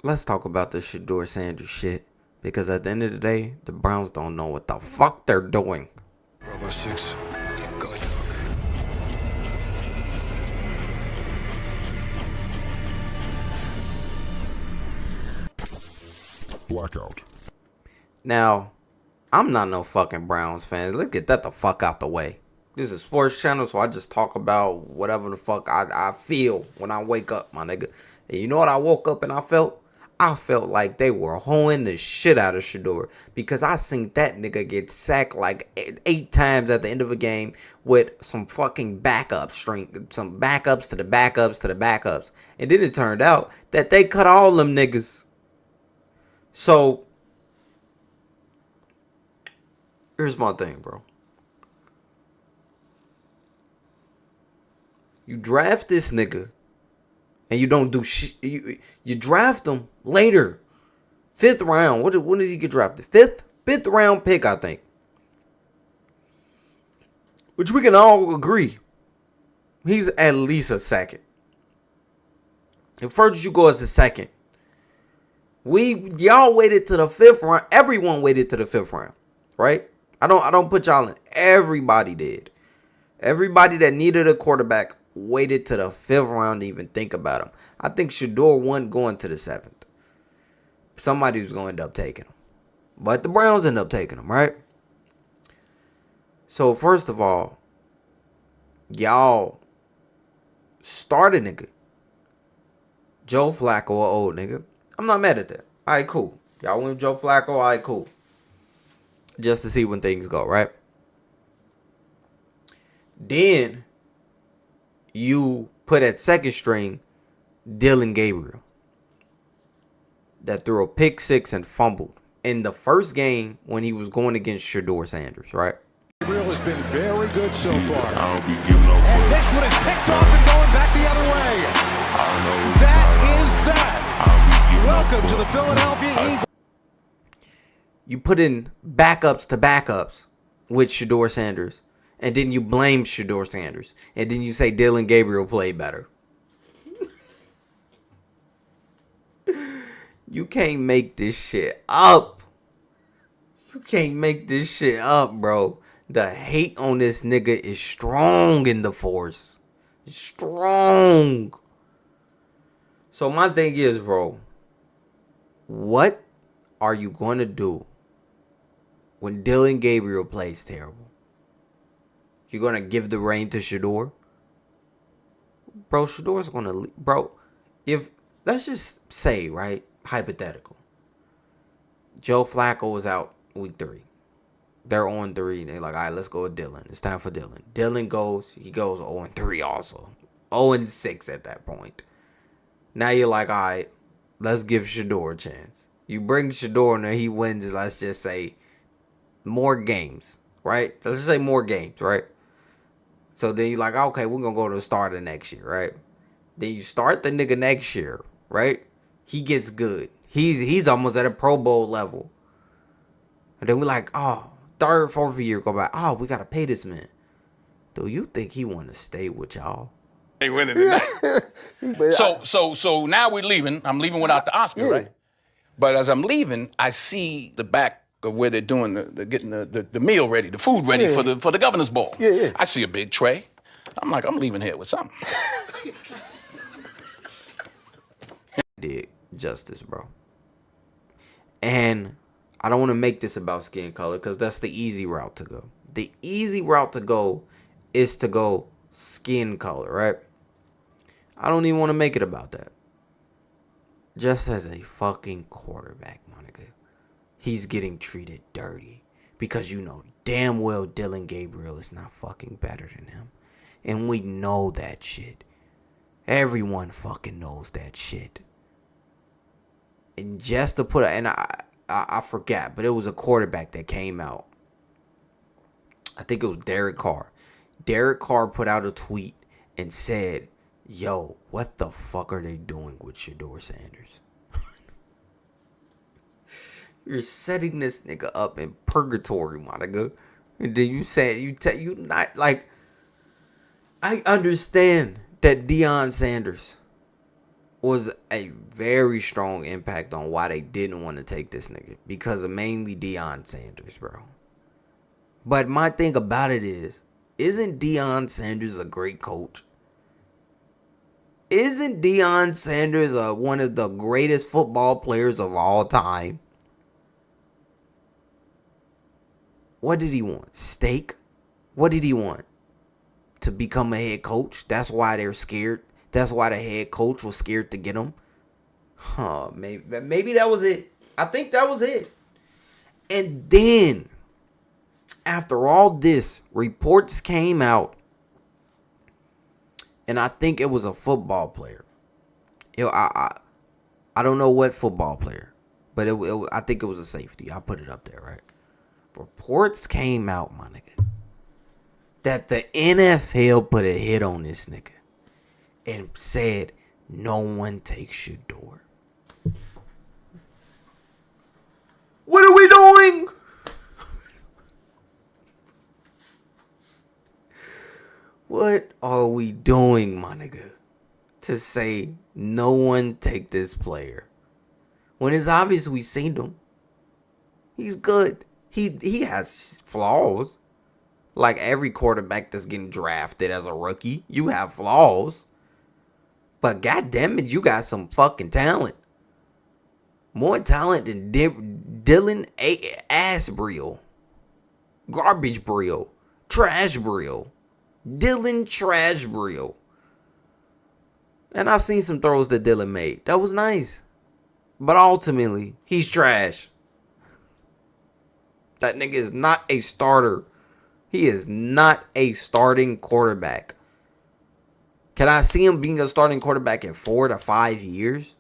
let's talk about the Shedeur Sanders shit. Because at the end of the day, the Browns don't know what the fuck they're doing. Bravo 6. Go. Blackout. Now, I'm not no fucking Browns fan. Let's get that the fuck out the way. This is a sports channel, so I just talk about whatever the fuck I feel when I wake up, my nigga. And you know what I woke up and I felt? I felt like they were hoeing the shit out of Shedeur because I seen that nigga get sacked like 8 times at the end of a game with some fucking backup string, some backups to the backups to the backups. And then it turned out that they cut all them niggas. So, here's my thing, bro. You draft this nigga and you don't do shit. You draft him later. 5th round. When does he get drafted? 5th round pick, I think. Which we can all agree. He's at least a second. At first you go as a second. Y'all waited to the 5th round. Everyone waited to the 5th round. Right? I don't put y'all in. Everybody did. Everybody that needed a quarterback waited to the 5th round to even think about him. I think Shedeur wasn't going to the 7th. Somebody was going to end up taking him. But the Browns end up taking him, right? So, first of all, y'all start a nigga. Joe Flacco, an old nigga. I'm not mad at that. All right, cool. Y'all went with Joe Flacco, all right, cool. Just to see when things go, right? Then you put at second string Dillon Gabriel that threw a pick 6 and fumbled in the first game when he was going against Shedeur Sanders, right? Gabriel has been very good so far. I don't be giving no And fuck. this one is picked off and going back the other way. I don't know. That is that. I don't be giving no Welcome to fuck. the Philadelphia Eagles. You put in backups to backups with Shedeur Sanders, and then you blame Shedeur Sanders, and then you say Dillon Gabriel played better. You can't make this shit up. You can't make this shit up, bro. The hate on this nigga is strong in the force. Strong. So my thing is, bro, what are you going to do when Dillon Gabriel plays terrible? You're going to give the reign to Shedeur? Bro, Shedeur's going to... Bro, if... Let's just say, right? Hypothetical. Joe Flacco was out week 3. They're on 3. They're like, all right, let's go with Dillon. It's time for Dillon. Dillon goes. He goes 0-3 also. 0-6 at that point. Now you're like, all right, let's give Shedeur a chance. You bring Shedeur in there. He wins, let's just say, more games, right? Let's just say more games, right? So then you're like, okay, we're going to go to the start of next year, right? Then you start the nigga next year, right? He gets good. He's almost at a Pro Bowl level. And then we're like, oh, 3rd, 4th year go by. Oh, we got to pay this man. Do you think he want to stay with y'all? They winning tonight. So now we're leaving. I'm leaving without the Oscar, right? But as I'm leaving, I see the back of where they're doing the getting the meal ready, the food ready for the governor's ball. I see a big tray. I'm like, I'm leaving here with something. Did justice, bro. And I don't want to make this about skin color because that's the easy route to go. The easy route to go is to go skin color, right? I don't even want to make it about that. Just as a fucking quarterback, my nigga, he's getting treated dirty because you know damn well Dillon Gabriel is not fucking better than him. And we know that shit. Everyone fucking knows that shit. And just to put and I forgot, but it was a quarterback that came out. I think it was Derek Carr. Derek Carr put out a tweet and said, yo, what the fuck are they doing with Shedeur Sanders? You're setting this nigga up in purgatory, my nigga. And then you say, you not, like, I understand that Deion Sanders was a very strong impact on why they didn't want to take this nigga. Because of mainly Deion Sanders, bro. But my thing about it is, isn't Deion Sanders a great coach? Isn't Deion Sanders one of the greatest football players of all time? What did he want? Steak? What did he want? To become a head coach? That's why they're scared. That's why the head coach was scared to get him. Huh, maybe that was it. I think that was it. And then, after all this, reports came out. And I think it was a football player. I don't know what football player. But I think it was a safety. I put it up there, right? Reports came out, my nigga, that the NFL put a hit on this nigga and said no one takes shedeur. What are we doing? What are we doing, my nigga, to say no one take this player when it's obvious we seen him? He's good. He has flaws. Like every quarterback that's getting drafted as a rookie, you have flaws. But goddamn it, you got some fucking talent. More talent than Dylan Ass Brill. Garbage Brill. Trash Brill. Dylan Trash Brill. And I seen some throws that Dylan made. That was nice. But ultimately, he's trash. That nigga is not a starter. He is not a starting quarterback. Can I see him being a starting quarterback in 4 to 5 years?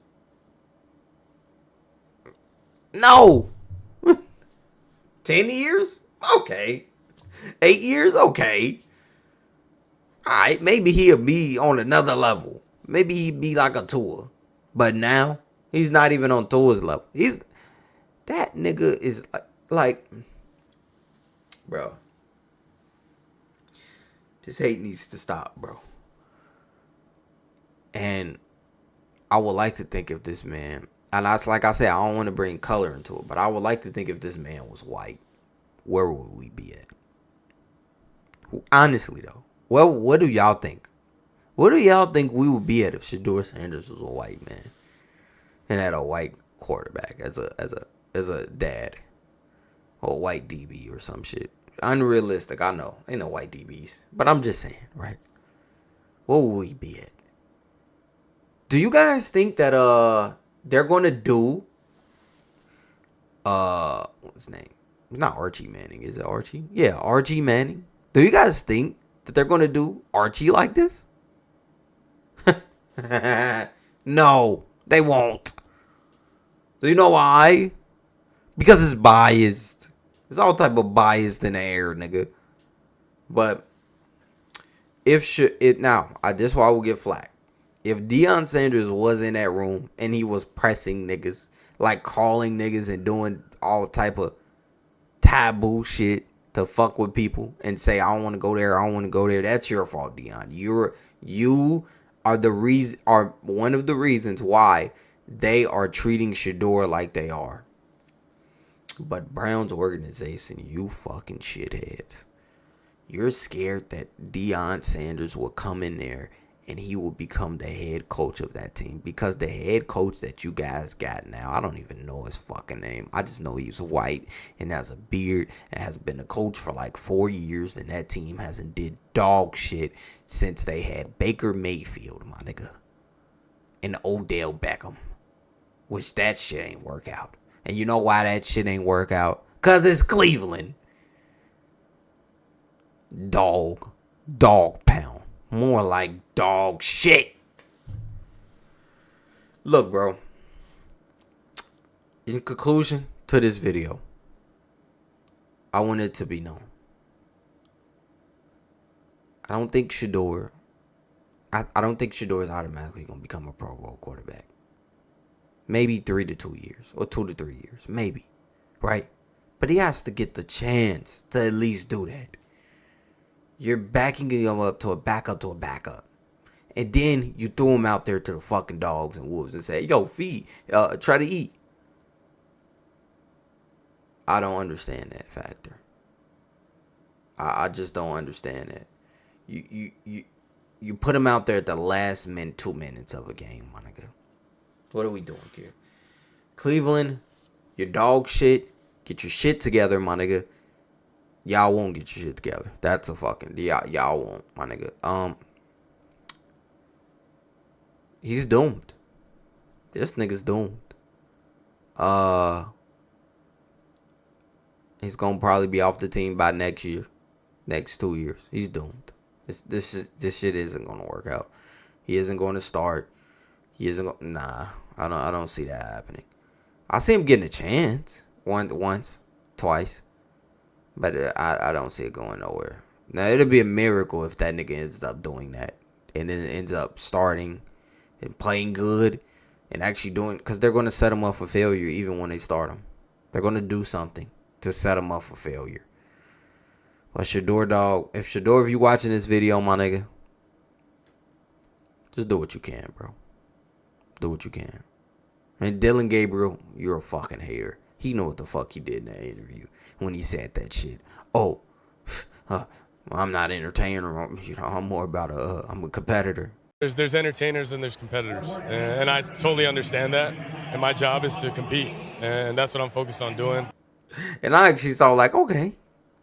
No. 10 years? Okay. 8 years? Okay. Alright, maybe he'll be on another level. Maybe he'd be like a Tua. But now, he's not even on Tua's level. That nigga is like, bro. This hate needs to stop, bro. And I would like to think if this man, and that's like I said, I don't want to bring color into it, but I would like to think if this man was white, where would we be at? Honestly, though, what do y'all think? What do y'all think we would be at if Shedeur Sanders was a white man and had a white quarterback as a dad or a white DB or some shit? Unrealistic, I know. Ain't no white DBs, but I'm just saying, right? What would we be at? Do you guys think that they're gonna do what's his name? It's not Archie Manning, is it Archie? Yeah, Archie Manning. Do you guys think that they're gonna do Archie like this? No, they won't. Do you know why? Because it's biased. There's all type of bias in the air, nigga. But this is why I will get flack. If Deion Sanders was in that room and he was pressing niggas, like calling niggas and doing all type of taboo shit to fuck with people and say, I don't want to go there, I don't want to go there, that's your fault, Deion. You are one of the reasons why they are treating Shedeur like they are. But Brown's organization, you fucking shitheads. You're scared that Deion Sanders will come in there and he will become the head coach of that team. Because the head coach that you guys got now, I don't even know his fucking name. I just know he's white and has a beard and has been a coach for like 4 years. And that team hasn't did dog shit since they had Baker Mayfield, my nigga. And Odell Beckham. Which that shit ain't work out. And you know why that shit ain't work out? Because it's Cleveland. Dog pound. More like dog shit. Look, bro. In conclusion to this video, I want it to be known. I don't think Shedeur is automatically going to become a Pro Bowl quarterback. Maybe 3 to 2 years. Or 2 to 3 years. Maybe. Right? But he has to get the chance to at least do that. You're backing him up to a backup. And then you threw him out there to the fucking dogs and wolves and say, yo, feed, try to eat. I don't understand that factor. I just don't understand that. You put him out there at the last 2 minutes of a game, my nigga. What are we doing here? Cleveland, your dog shit. Get your shit together, my nigga. Y'all won't get your shit together. That's a fucking y'all won't, my nigga. He's doomed. This nigga's doomed. He's gonna probably be off the team by next year. Next 2 years. He's doomed. This shit isn't gonna work out. He isn't going to start. He isn't going. Nah, I don't see that happening. I see him getting a chance once, twice, but I don't see it going nowhere. Now it'll be a miracle if that nigga ends up doing that and then ends up starting and playing good and actually doing, because they're going to set him up for failure even when they start him. They're going to do something to set him up for failure. But Shedeur, dog, if you watching this video, my nigga, just do what you can, bro. Do what you can. And Dylan Gabriel, you're a fucking hater. He know what the fuck he did in that interview when he said that shit. Oh, I'm not an entertainer. I'm more about I'm a competitor. There's entertainers and there's competitors, and I totally understand that. And my job is to compete, and that's what I'm focused on doing. And I actually saw like, okay,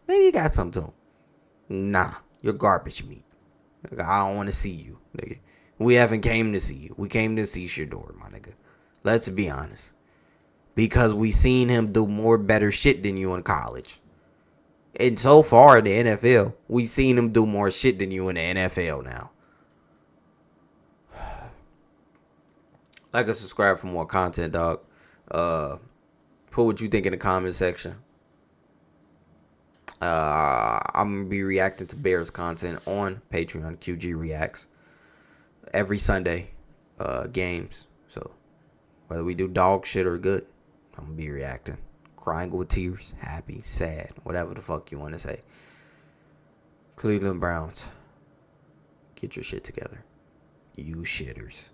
maybe you got something to him. Nah, you're garbage meat. I don't want to see you, nigga. We haven't came to see you. We came to see Shedeur, my nigga. Let's be honest. Because we seen him do more better shit than you in college. And so far in the NFL, we seen him do more shit than you in the NFL now. Like and subscribe for more content, dog. Put what you think in the comment section. I'm going to be reacting to Bears content on Patreon, QG Reacts. Every Sunday, games. So, whether we do dog shit or good, I'm going to be reacting. Crying with tears, happy, sad, whatever the fuck you want to say. Cleveland Browns, get your shit together. You shitters.